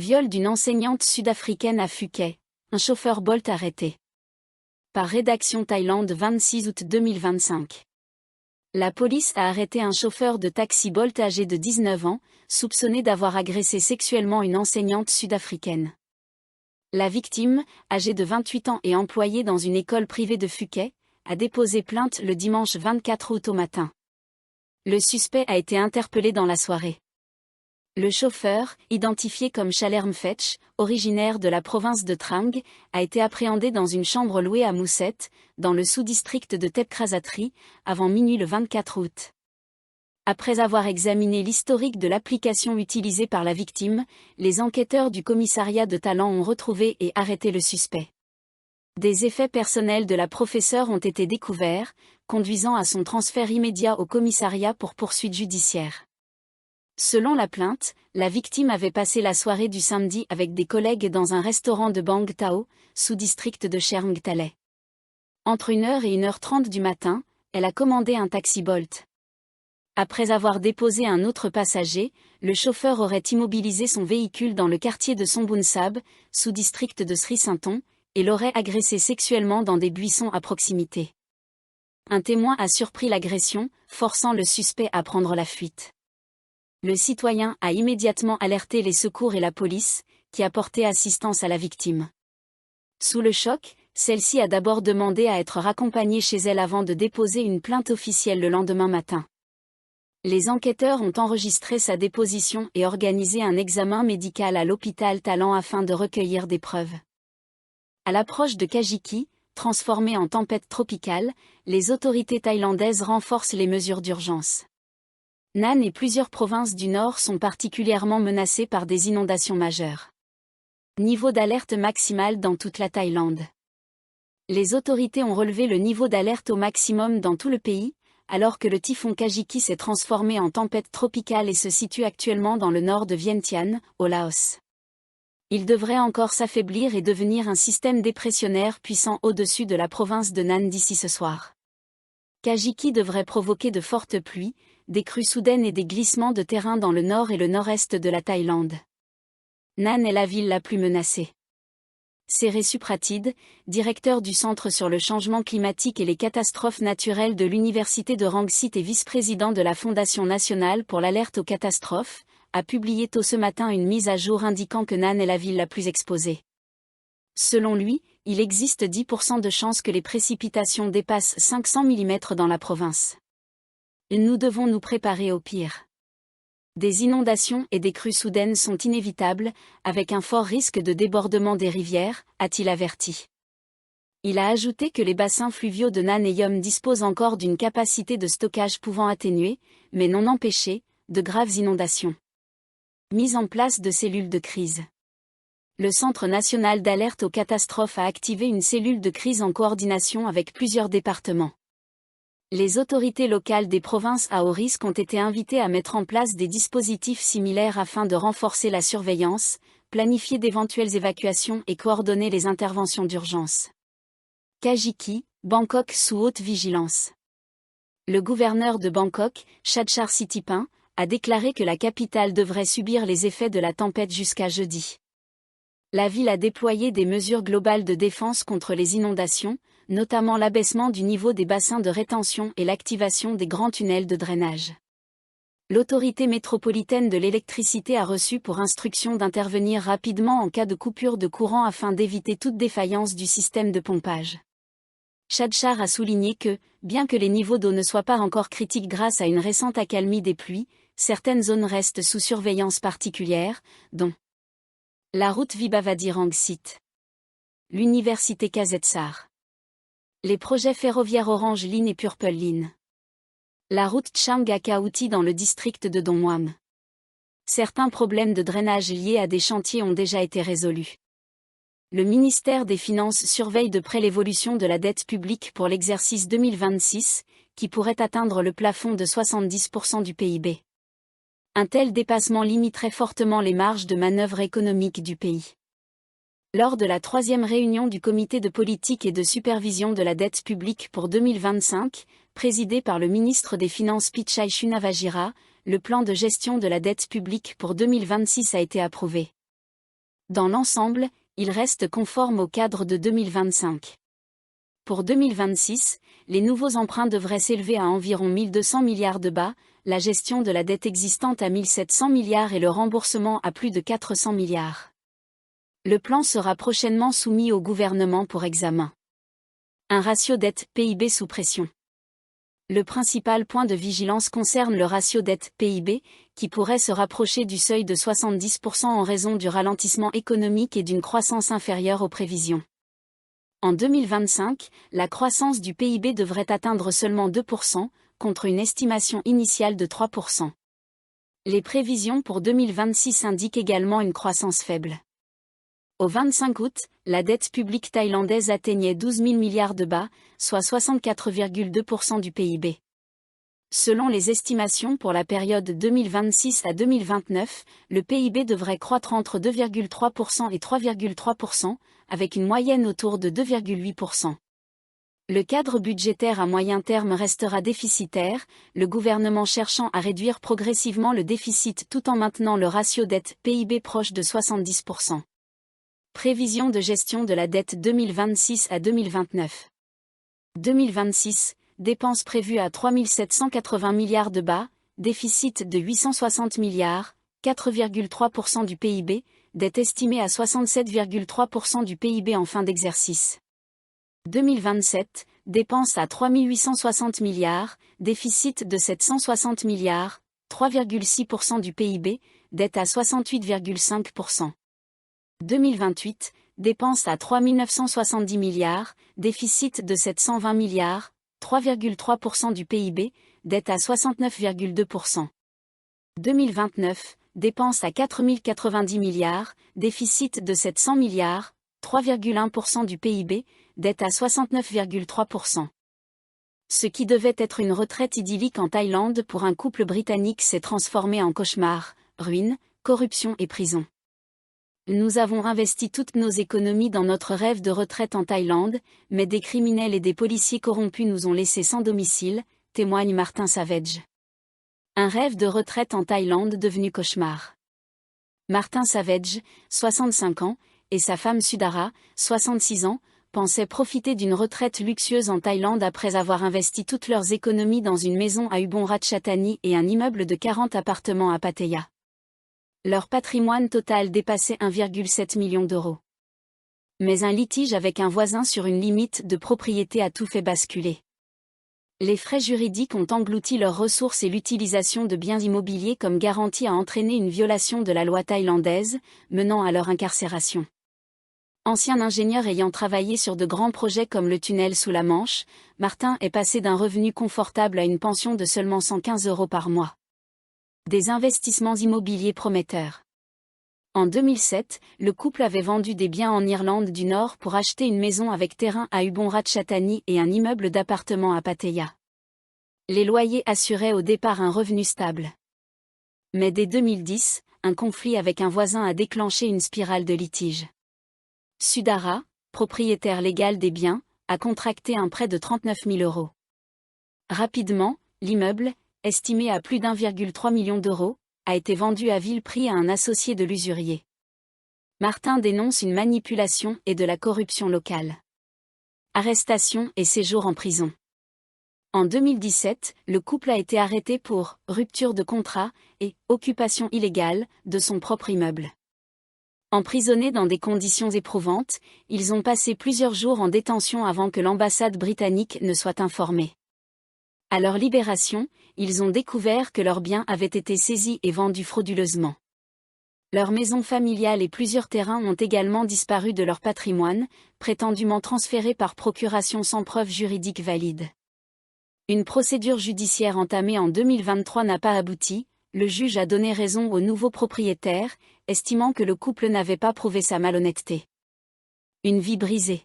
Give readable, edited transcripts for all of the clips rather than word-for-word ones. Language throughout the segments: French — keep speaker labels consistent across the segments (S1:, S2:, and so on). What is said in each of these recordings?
S1: Viol d'une enseignante sud-africaine à Phuket, un chauffeur Bolt arrêté. Par rédaction Thaïlande 26 août 2025. La police a arrêté un chauffeur de taxi Bolt âgé de 19 ans, soupçonné d'avoir agressé sexuellement une enseignante sud-africaine. La victime, âgée de 28 ans et employée dans une école privée de Phuket, a déposé plainte le dimanche 24 août au matin. Le suspect a été interpellé dans la soirée. Le chauffeur, identifié comme Chalerm Fetch, originaire de la province de Trang, a été appréhendé dans une chambre louée à Mousset, dans le sous-district de Tep Krasatri, avant minuit le 24 août. Après avoir examiné l'historique de l'application utilisée par la victime, les enquêteurs du commissariat de Talent ont retrouvé et arrêté le suspect. Des effets personnels de la professeure ont été découverts, conduisant à son transfert immédiat au commissariat pour poursuite judiciaire. Selon la plainte, la victime avait passé la soirée du samedi avec des collègues dans un restaurant de Bang Tao, sous-district de Cherng Talay. Entre 1h et 1h30 du matin, elle a commandé un taxi Bolt. Après avoir déposé un autre passager, le chauffeur aurait immobilisé son véhicule dans le quartier de Sombunsab, sous-district de Sri Sinton, et l'aurait agressé sexuellement dans des buissons à proximité. Un témoin a surpris l'agression, forçant le suspect à prendre la fuite. Le citoyen a immédiatement alerté les secours et la police, qui a porté assistance à la victime. Sous le choc, celle-ci a d'abord demandé à être raccompagnée chez elle avant de déposer une plainte officielle le lendemain matin. Les enquêteurs ont enregistré sa déposition et organisé un examen médical à l'hôpital Talent afin de recueillir des preuves. À l'approche de Kajiki, transformée en tempête tropicale, les autorités thaïlandaises renforcent les mesures d'urgence. Nan et plusieurs provinces du nord sont particulièrement menacées par des inondations majeures. Niveau d'alerte maximale dans toute la Thaïlande. Les autorités ont relevé le niveau d'alerte au maximum dans tout le pays, alors que le typhon Kajiki s'est transformé en tempête tropicale et se situe actuellement dans le nord de Vientiane, au Laos. Il devrait encore s'affaiblir et devenir un système dépressionnaire puissant au-dessus de la province de Nan d'ici ce soir. Kajiki devrait provoquer de fortes pluies, des crues soudaines et des glissements de terrain dans le nord et le nord-est de la Thaïlande. Nan est la ville la plus menacée. Seré Supratid, directeur du Centre sur le changement climatique et les catastrophes naturelles de l'Université de Rangsit et vice-président de la Fondation nationale pour l'alerte aux catastrophes, a publié tôt ce matin une mise à jour indiquant que Nan est la ville la plus exposée. Selon lui, il existe 10% de chances que les précipitations dépassent 500 mm dans la province. Nous devons nous préparer au pire. Des inondations et des crues soudaines sont inévitables, avec un fort risque de débordement des rivières, a-t-il averti. Il a ajouté que les bassins fluviaux de Nan et Yom disposent encore d'une capacité de stockage pouvant atténuer, mais non empêcher, de graves inondations. Mise en place de cellules de crise. Le Centre national d'alerte aux catastrophes a activé une cellule de crise en coordination avec plusieurs départements. Les autorités locales des provinces à haut risque ont été invitées à mettre en place des dispositifs similaires afin de renforcer la surveillance, planifier d'éventuelles évacuations et coordonner les interventions d'urgence. Kajiki, Bangkok sous haute vigilance. Le gouverneur de Bangkok, Chadchar Sitipin, a déclaré que la capitale devrait subir les effets de la tempête jusqu'à jeudi. La ville a déployé des mesures globales de défense contre les inondations, notamment l'abaissement du niveau des bassins de rétention et l'activation des grands tunnels de drainage. L'autorité métropolitaine de l'électricité a reçu pour instruction d'intervenir rapidement en cas de coupure de courant afin d'éviter toute défaillance du système de pompage. Chadchar a souligné que, bien que les niveaux d'eau ne soient pas encore critiques grâce à une récente accalmie des pluies, certaines zones restent sous surveillance particulière, dont la route Vibhavadi Rangsit, l'université Kazetsar, les projets ferroviaires Orange Line et Purple Line, la route Chang-Akauti dans le district de Don Muam. Certains problèmes de drainage liés à des chantiers ont déjà été résolus. Le ministère des Finances surveille de près l'évolution de la dette publique pour l'exercice 2026, qui pourrait atteindre le plafond de 70% du PIB. Un tel dépassement limiterait fortement les marges de manœuvre économiques du pays. Lors de la 3e réunion du Comité de politique et de supervision de la dette publique pour 2025, présidé par le ministre des Finances Pichai Chunavajira, le plan de gestion de la dette publique pour 2026 a été approuvé. Dans l'ensemble, il reste conforme au cadre de 2025. Pour 2026, les nouveaux emprunts devraient s'élever à environ 1200 milliards de bahts, la gestion de la dette existante à 1700 milliards et le remboursement à plus de 400 milliards. Le plan sera prochainement soumis au gouvernement pour examen. Un ratio dette-PIB sous pression. Le principal point de vigilance concerne le ratio dette-PIB, qui pourrait se rapprocher du seuil de 70% en raison du ralentissement économique et d'une croissance inférieure aux prévisions. En 2025, la croissance du PIB devrait atteindre seulement 2%, contre une estimation initiale de 3%. Les prévisions pour 2026 indiquent également une croissance faible. Au 25 août, la dette publique thaïlandaise atteignait 12 000 milliards de bahts, soit 64,2% du PIB. Selon les estimations pour la période 2026 à 2029, le PIB devrait croître entre 2,3% et 3,3%, avec une moyenne autour de 2,8%. Le cadre budgétaire à moyen terme restera déficitaire, le gouvernement cherchant à réduire progressivement le déficit tout en maintenant le ratio dette-PIB proche de 70%. Prévision de gestion de la dette 2026 à 2029. 2026, dépenses prévues à 3 780 milliards de bahts, déficit de 860 milliards, 4,3% du PIB, dette estimée à 67,3% du PIB en fin d'exercice. 2027, dépenses à 3 860 milliards, déficit de 760 milliards, 3,6% du PIB, dette à 68,5%. 2028, dépenses à 3 970 milliards, déficit de 720 milliards, 3,3% du PIB, dette à 69,2%. 2029, dépenses à 4 090 milliards, déficit de 700 milliards, 3,1% du PIB, dette à 69,3%. Ce qui devait être une retraite idyllique en Thaïlande pour un couple britannique s'est transformé en cauchemar, ruine, corruption et prison. Nous avons investi toutes nos économies dans notre rêve de retraite en Thaïlande, mais des criminels et des policiers corrompus nous ont laissés sans domicile, témoigne Martin Savage. Un rêve de retraite en Thaïlande devenu cauchemar. Martin Savage, 65 ans, et sa femme Sudhara, 66 ans, pensaient profiter d'une retraite luxueuse en Thaïlande après avoir investi toutes leurs économies dans une maison à Ubon Ratchathani et un immeuble de 40 appartements à Pattaya. Leur patrimoine total dépassait 1,7 million d'euros. Mais un litige avec un voisin sur une limite de propriété a tout fait basculer. Les frais juridiques ont englouti leurs ressources et l'utilisation de biens immobiliers comme garantie a entraîné une violation de la loi thaïlandaise, menant à leur incarcération. Ancien ingénieur ayant travaillé sur de grands projets comme le tunnel sous la Manche, Martin est passé d'un revenu confortable à une pension de seulement 115 € par mois. Des investissements immobiliers prometteurs. En 2007, le couple avait vendu des biens en Irlande du Nord pour acheter une maison avec terrain à Ubon Ratchathani et un immeuble d'appartements à Pattaya. Les loyers assuraient au départ un revenu stable. Mais dès 2010, un conflit avec un voisin a déclenché une spirale de litiges. Sudhara, propriétaire légal des biens, a contracté un prêt de 39 000 €. Rapidement, l'immeuble, estimé à plus d'1,3 million d'euros, a été vendu à vil prix à un associé de l'usurier. Martin dénonce une manipulation et de la corruption locale. Arrestation et séjour en prison. En 2017, le couple a été arrêté pour rupture de contrat et occupation illégale de son propre immeuble. Emprisonnés dans des conditions éprouvantes, ils ont passé plusieurs jours en détention avant que l'ambassade britannique ne soit informée. À leur libération, ils ont découvert que leurs biens avaient été saisis et vendus frauduleusement. Leur maison familiale et plusieurs terrains ont également disparu de leur patrimoine, prétendument transférés par procuration sans preuve juridique valide. Une procédure judiciaire entamée en 2023 n'a pas abouti, le juge a donné raison au nouveau propriétaire, estimant que le couple n'avait pas prouvé sa malhonnêteté. Une vie brisée.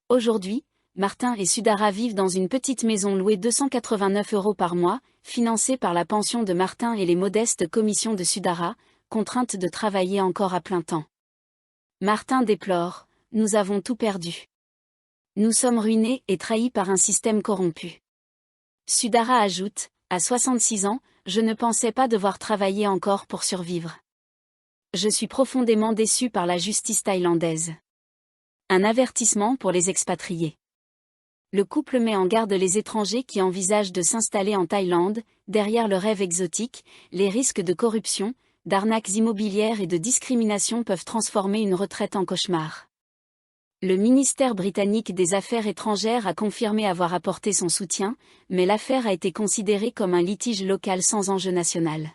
S1: Aujourd'hui, Martin et Sudhara vivent dans une petite maison louée 289 € par mois, financée par la pension de Martin et les modestes commissions de Sudhara, contrainte de travailler encore à plein temps. Martin déplore : « Nous avons tout perdu. Nous sommes ruinés et trahis par un système corrompu. » Sudhara ajoute : « À 66 ans, je ne pensais pas devoir travailler encore pour survivre. Je suis profondément déçu par la justice thaïlandaise. Un avertissement pour les expatriés. Le couple met en garde les étrangers qui envisagent de s'installer en Thaïlande, derrière le rêve exotique, les risques de corruption, d'arnaques immobilières et de discrimination peuvent transformer une retraite en cauchemar. Le ministère britannique des Affaires étrangères a confirmé avoir apporté son soutien, mais l'affaire a été considérée comme un litige local sans enjeu national.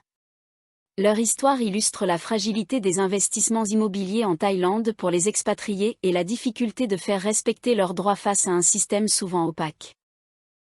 S1: Leur histoire illustre la fragilité des investissements immobiliers en Thaïlande pour les expatriés et la difficulté de faire respecter leurs droits face à un système souvent opaque.